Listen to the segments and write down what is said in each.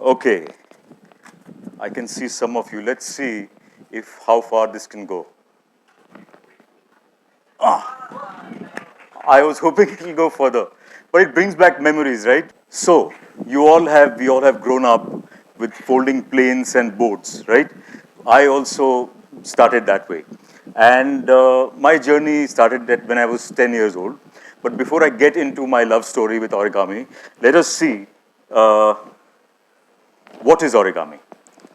Okay, I can see some of you. Let's see if how far this can go. I was hoping it will go further, but it brings back memories, right? So we all have grown up with folding planes and boards, right? I also started that way, and my journey started that when I was 10 years old. But before I get into my love story with origami, let us see uh, what is origami.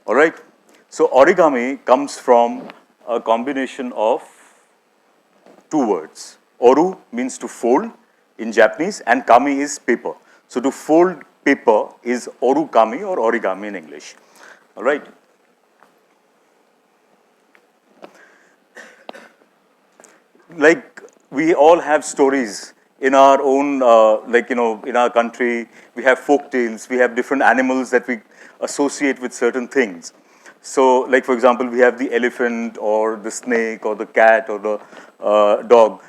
All right. So origami comes from a combination of two words. Oru means to fold in Japanese, and kami is paper. So to fold paper is oru kami or origami in English. All right. Like we all have stories in our own, in our country, we have folk tales, we have different animals that we associate with certain things. So, like for example, we have the elephant or the snake or the cat or the dog.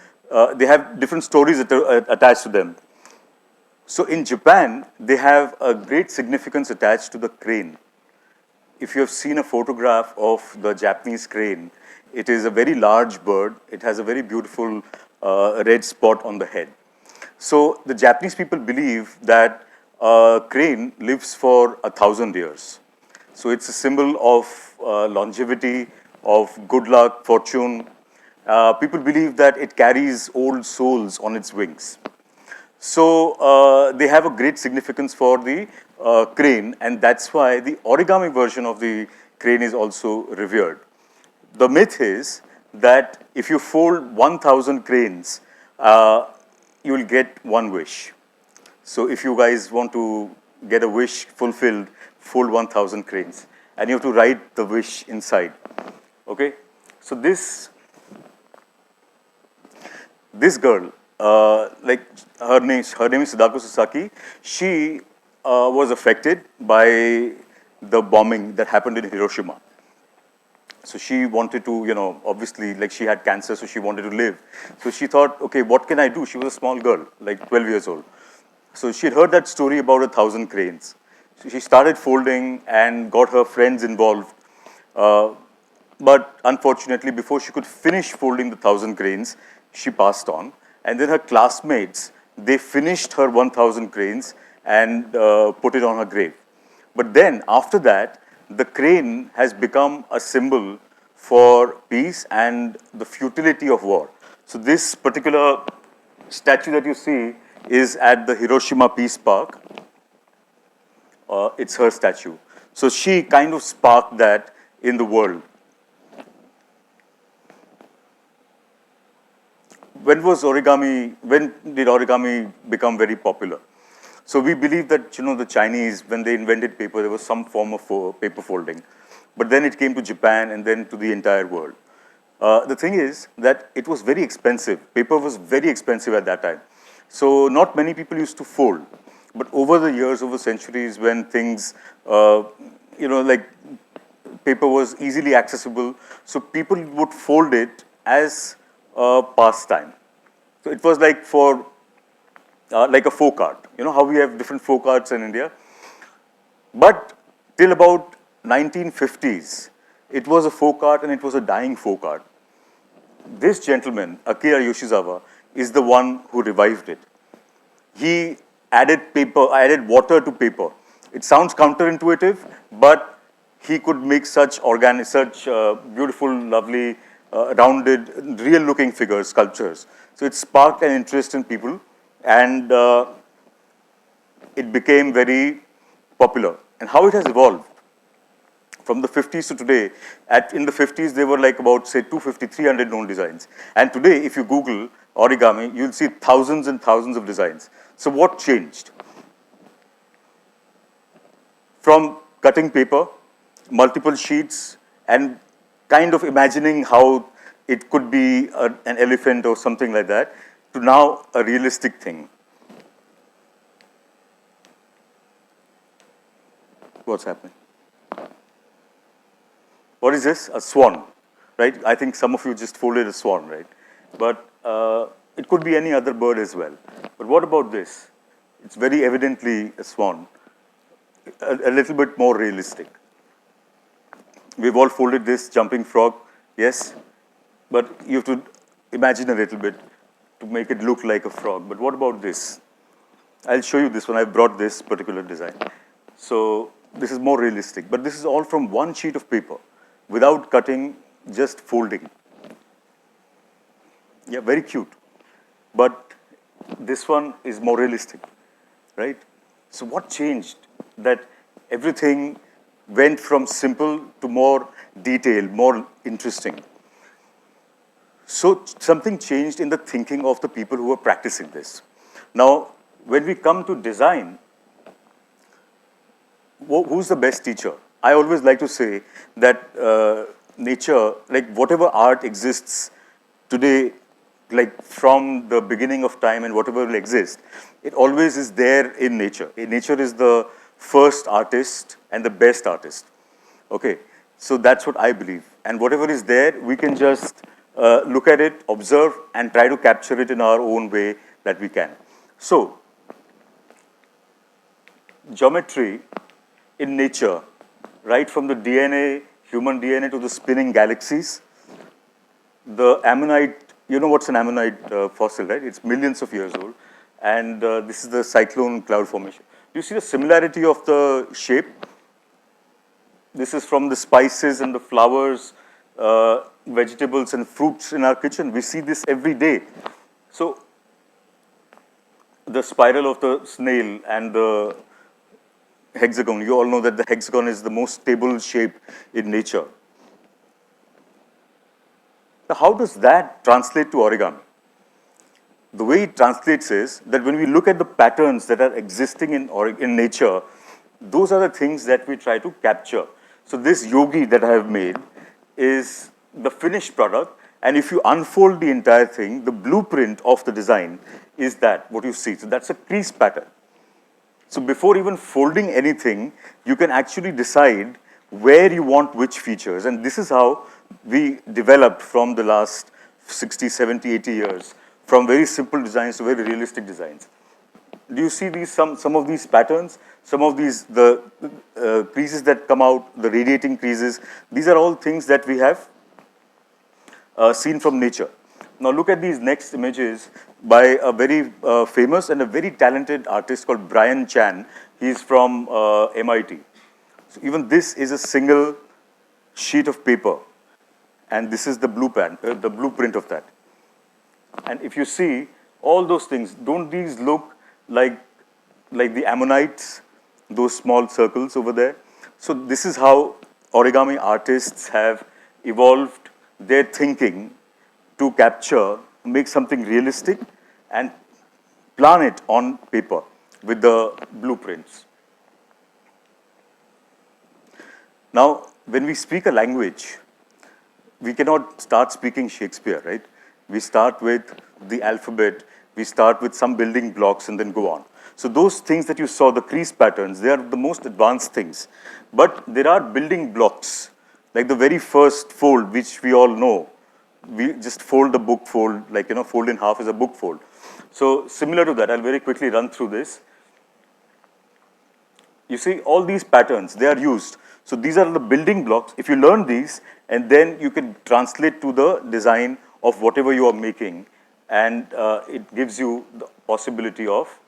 They have different stories attached to them. So in Japan, they have a great significance attached to the crane. If you have seen a photograph of the Japanese crane, it is a very large bird. It has a very beautiful red spot on the head. So the Japanese people believe that a crane lives for 1,000 years. So it's a symbol of longevity, of good luck, fortune. People believe that it carries old souls on its wings. So they have a great significance for the crane, and that's why the origami version of the crane is also revered. The myth is that if you fold 1,000 cranes, you will get one wish. So if you guys want to get a wish fulfilled, fold 1,000 cranes, and you have to write the wish inside. Okay, so this girl, like her name is Sadako Sasaki. She was affected by the bombing that happened in Hiroshima. So she wanted to, obviously, like she had cancer, so she wanted to live. So she thought, okay, what can I do? She was a small girl, like 12 years old. So she had heard that story about 1,000 cranes. So she started folding and got her friends involved. Uh, but unfortunately, before she could finish folding the 1,000 cranes, she passed on. And then her classmates, they finished her 1,000 cranes and put it on her grave. But then, after that, the crane has become a symbol for peace and the futility of war. So this particular statue that you see is at the Hiroshima Peace Park. It's her statue. So she kind of sparked that in the world. When did origami become very popular? So we believe that, the Chinese, when they invented paper, there was some form of paper folding. But then it came to Japan and then to the entire world. The thing is that it was very expensive. Paper was very expensive at that time. So not many people used to fold. But over the years, over centuries, when things, like paper was easily accessible, so people would fold it as a pastime. So it was like a folk art. You know how we have different folk arts in India? But till about 1950s, it was a folk art and it was a dying folk art. This gentleman, Akira Yoshizawa, is the one who revived it. He added water to paper. It sounds counterintuitive, but he could make such organic, such beautiful, lovely, rounded, real-looking figures, sculptures. So it sparked an interest in people, and it became very popular. And how it has evolved from the 50s to today, in the 50s, there were like about, say, 250, 300 known designs. And today, if you Google origami, you'll see thousands and thousands of designs. So what changed? From cutting paper, multiple sheets, and kind of imagining how it could be an elephant or something like that, to now a realistic thing. What's happening? What is this? A swan, right? I think some of you just folded a swan, right? But it could be any other bird as well. But what about this? It's very evidently a swan. a little bit more realistic. We've all folded this jumping frog, yes, but you have to imagine a little bit to make it look like a frog. But what about this? I'll show you this one. I brought this particular design. So this is more realistic, but this is all from one sheet of paper without cutting, just folding. Yeah, very cute. But this one is more realistic, right? So what changed? That everything went from simple to more detailed, more interesting. So something changed in the thinking of the people who were practicing this. Now, when we come to design, who's the best teacher? I always like to say that nature, like whatever art exists today, like from the beginning of time and whatever will exist, it always is there in nature. Nature is the first artist and the best artist. Okay, so that's what I believe. And whatever is there, we can just look at it, observe, and try to capture it in our own way that we can. So, geometry in nature, right from the DNA, human DNA to the spinning galaxies, the ammonite, you know what's an ammonite fossil, right? It's millions of years old. And this is the cyclone cloud formation. You see the similarity of the shape? This is from the spices and the flowers, vegetables and fruits in our kitchen. We see this every day. So, the spiral of the snail and the hexagon, you all know that the hexagon is the most stable shape in nature. Now, how does that translate to origami? The way it translates is that when we look at the patterns that are existing in nature, those are the things that we try to capture. So this yogi that I have made is the finished product, and if you unfold the entire thing, the blueprint of the design is that, what you see. So that's a crease pattern. So before even folding anything, you can actually decide where you want which features. And this is how we developed from the last 60, 70, 80 years, from very simple designs to very realistic designs. Do you see these some of these patterns? Some of these, the creases that come out, the radiating creases, these are all things that we have seen from nature. Now look at these next images by a very famous and a very talented artist called Brian Chan. He's from MIT. So even this is a single sheet of paper, and this is the blueprint of that. And if you see all those things, don't these look like the ammonites, those small circles over there? So this is how origami artists have evolved their thinking to capture, make something realistic and plan it on paper with the blueprints. Now, when we speak a language, we cannot start speaking Shakespeare, right? We start with the alphabet, we start with some building blocks and then go on. So those things that you saw, the crease patterns, they are the most advanced things. But there are building blocks, like the very first fold, which we all know. We just fold the book fold, like, fold in half is a book fold. So similar to that, I'll very quickly run through this. You see, all these patterns, they are used. So these are the building blocks. If you learn these, and then you can translate to the design of whatever you are making, and it gives you the possibility of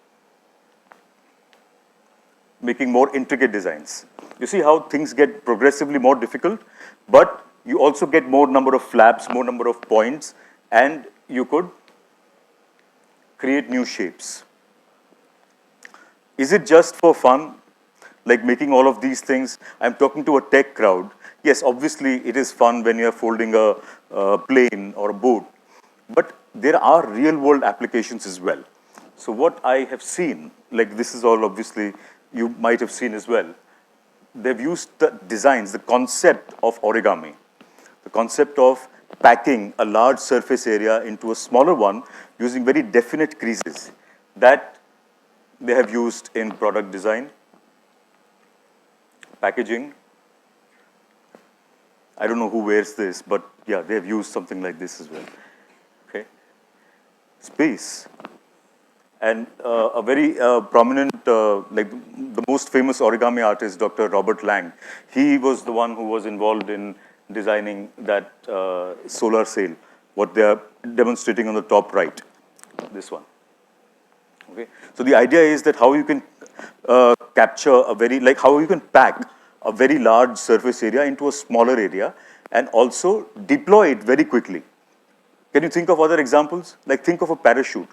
making more intricate designs. You see how things get progressively more difficult, but you also get more number of flaps, more number of points, and you could create new shapes. Is it just for fun, like making all of these things? I'm talking to a tech crowd. Yes, obviously it is fun when you're folding a plane or a boat, but there are real world applications as well. So what I have seen, like this is all obviously you might have seen as well, they've used the designs, the concept of origami, the concept of packing a large surface area into a smaller one using very definite creases that they have used in product design, packaging. I don't know who wears this, but yeah, they have used something like this as well. Okay. Space. And a very prominent, like the most famous origami artist, Dr. Robert Lang, he was the one who was involved in designing that solar sail, what they are demonstrating on the top right, this one. Okay, so the idea is that how you can capture a very, like how you can pack a very large surface area into a smaller area and also deploy it very quickly. Can you think of other examples? Like think of a parachute.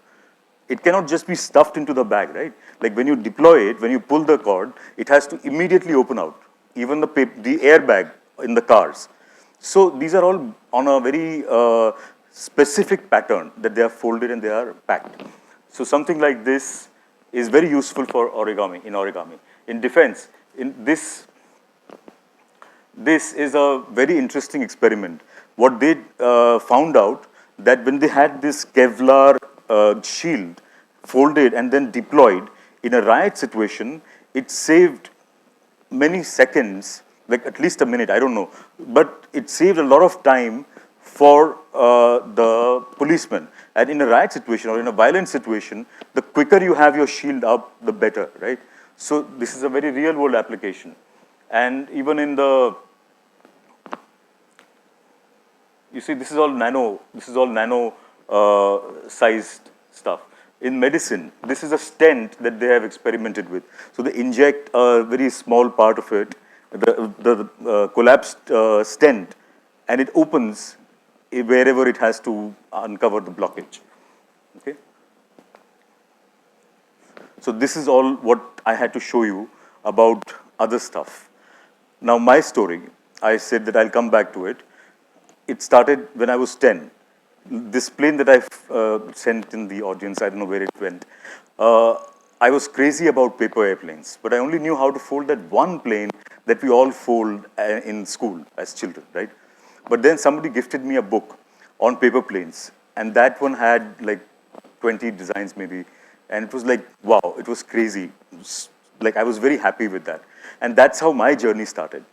It cannot just be stuffed into the bag, right? Like when you deploy it, when you pull the cord, it has to immediately open out. Even the airbag in the cars. So these are all on a very specific pattern that they are folded and they are packed. So something like this is very useful for origami, in origami. In defense, in this is a very interesting experiment. What they found out that when they had this Kevlar shield folded and then deployed in a riot situation, it saved many seconds, like at least a minute, I don't know, but it saved a lot of time for the policeman. And in a riot situation or in a violent situation, the quicker you have your shield up, the better, right? So this is a very real world application. And even in the, you see, this is all nano sized stuff. In medicine, this is a stent that they have experimented with. So they inject a very small part of it, the collapsed stent, and it opens wherever it has to uncover the blockage. Okay. So this is all what I had to show you about other stuff. Now my story, I said that I'll come back to it. It started when I was 10. This plane that I've sent in the audience, I don't know where it went. I was crazy about paper airplanes, but I only knew how to fold that one plane that we all fold in school as children, right? But then somebody gifted me a book on paper planes, and that one had like 20 designs maybe, and it was like, wow, it was crazy. Like I was very happy with that. And that's how my journey started.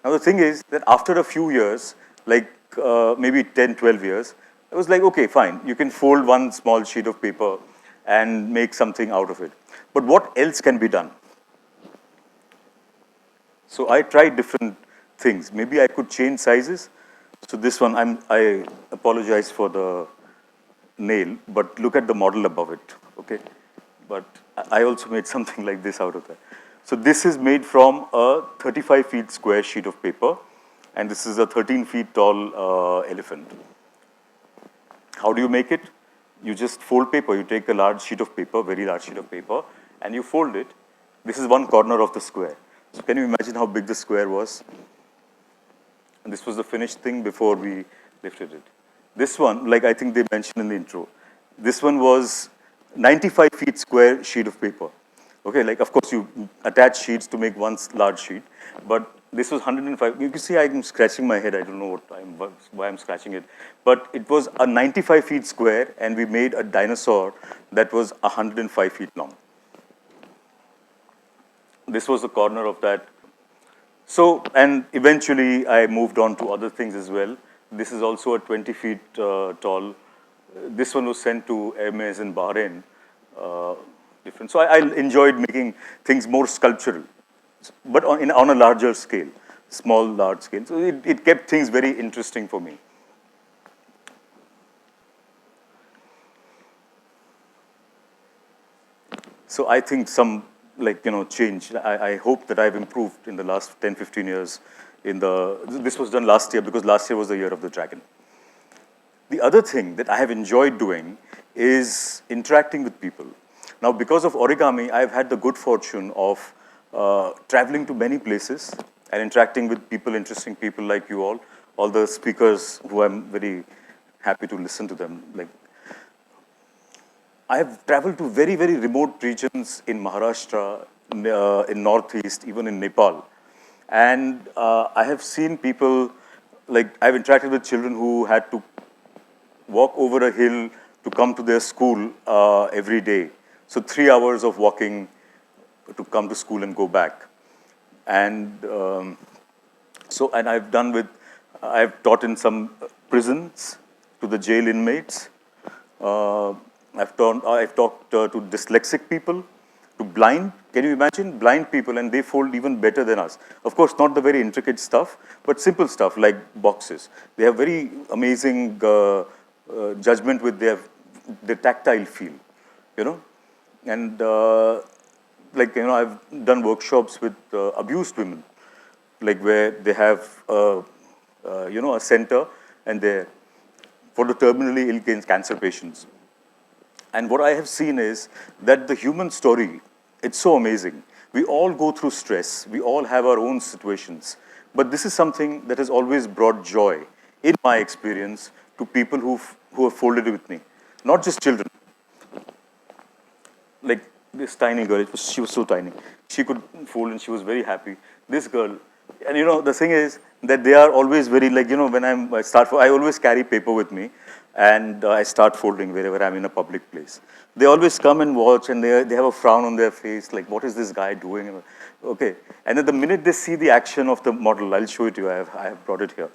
Now the thing is that after a few years, like maybe 10, 12 years, I was like, okay, fine, you can fold one small sheet of paper and make something out of it. But what else can be done? So I tried different things. Maybe I could change sizes. So this one, I apologize for the nail, but look at the model above it, okay? But I also made something like this out of that. So this is made from a 35 feet square sheet of paper, and this is a 13 feet tall elephant. How do you make it? You just fold paper. You take a large sheet of paper, very large sheet of paper, and you fold it. This is one corner of the square. So can you imagine how big the square was? And this was the finished thing before we lifted it. This one, like I think they mentioned in the intro, this one was 95 feet square sheet of paper. Okay, like of course you attach sheets to make one large sheet, but this was 105. You can see I'm scratching my head. I don't know why I'm scratching it. But it was a 95 feet square, and we made a dinosaur that was 105 feet long. This was the corner of that. So, and eventually I moved on to other things as well. This is also a 20 feet tall. This one was sent to Hermes in Bahrain. Different. So I enjoyed making things more sculptural, but on a larger scale, small, large scale. So it kept things very interesting for me. So I think some, like, change. I hope that I've improved in the last 10, 15 years. This was done last year because last year was the year of the dragon. The other thing that I have enjoyed doing is interacting with people. Now, because of origami, I've had the good fortune of traveling to many places and interacting with people, interesting people like you all the speakers who I'm very happy to listen to them. Like, I have traveled to very, very remote regions in Maharashtra, in Northeast, even in Nepal. And I have seen people, like I've interacted with children who had to walk over a hill to come to their school every day. So 3 hours of walking to come to school and go back. And and I've taught in some prisons to the jail inmates. I've talked to dyslexic people, to blind. Can you imagine blind people, and they fold even better than us? Of course, not the very intricate stuff, but simple stuff like boxes. They have very amazing judgment with their tactile feel, you know. And like, you know, I've done workshops with abused women, like where they have you know, a center, and they for the terminally ill cancer patients. And what I have seen is that the human story, it's so amazing. We all go through stress. We all have our own situations. But this is something that has always brought joy, in my experience, to people who have folded with me. Not just children. Like this tiny girl, she was so tiny. She could fold and she was very happy. This girl, and you know, the thing is that they are always very, like, you know, when I always carry paper with me, and I start folding wherever I'm in a public place. They always come and watch, and they have a frown on their face, like, what is this guy doing? Okay. And then the minute they see the action of the model, I'll show it to you, I have brought it here.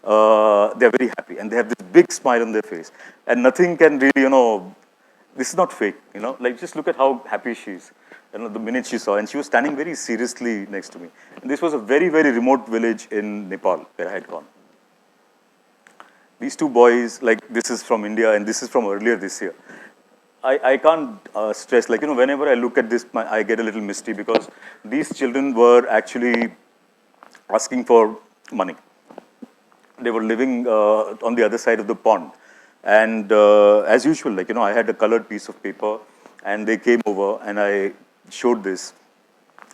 They're very happy, and they have this big smile on their face. And nothing can really, you know, this is not fake, you know, like, just look at how happy she is. You know, the minute she saw, and she was standing very seriously next to me. And this was a very, very remote village in Nepal where I had gone. These two boys, like, this is from India and this is from earlier this year. I can't stress, like, you know, whenever I look at this, I get a little misty, because these children were actually asking for money. They were living on the other side of the pond. And as usual, like, you know, I had a colored piece of paper, and they came over and I showed this.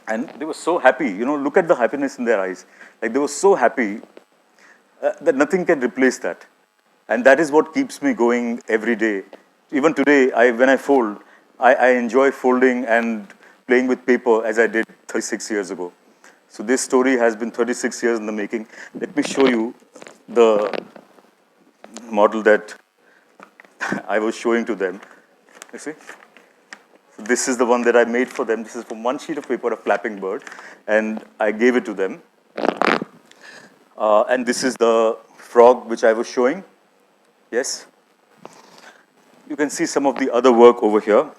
And they were so happy, you know, look at the happiness in their eyes. Like, they were so happy that nothing can replace that. And that is what keeps me going every day. Even today, when I fold, I enjoy folding and playing with paper as I did 36 years ago. So this story has been 36 years in the making. Let me show you the model that I was showing to them. You see? So this is the one that I made for them. This is from one sheet of paper, a flapping bird, and I gave it to them. And this is the frog which I was showing. Yes? You can see some of the other work over here.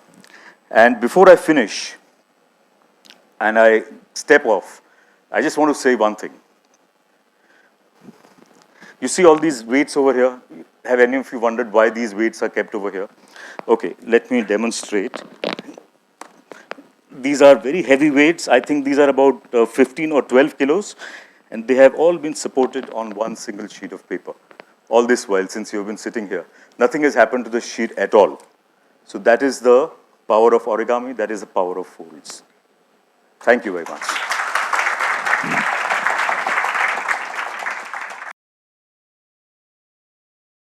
And before I finish and I step off, I just want to say one thing. You see all these weights over here? Have any of you wondered why these weights are kept over here? Okay, let me demonstrate. These are very heavy weights. I think these are about 15 or 12 kilos. And they have all been supported on one single sheet of paper. All this while, since you have been sitting here. Nothing has happened to the sheet at all. So that is the power of origami. That is the power of folds. Thank you very much.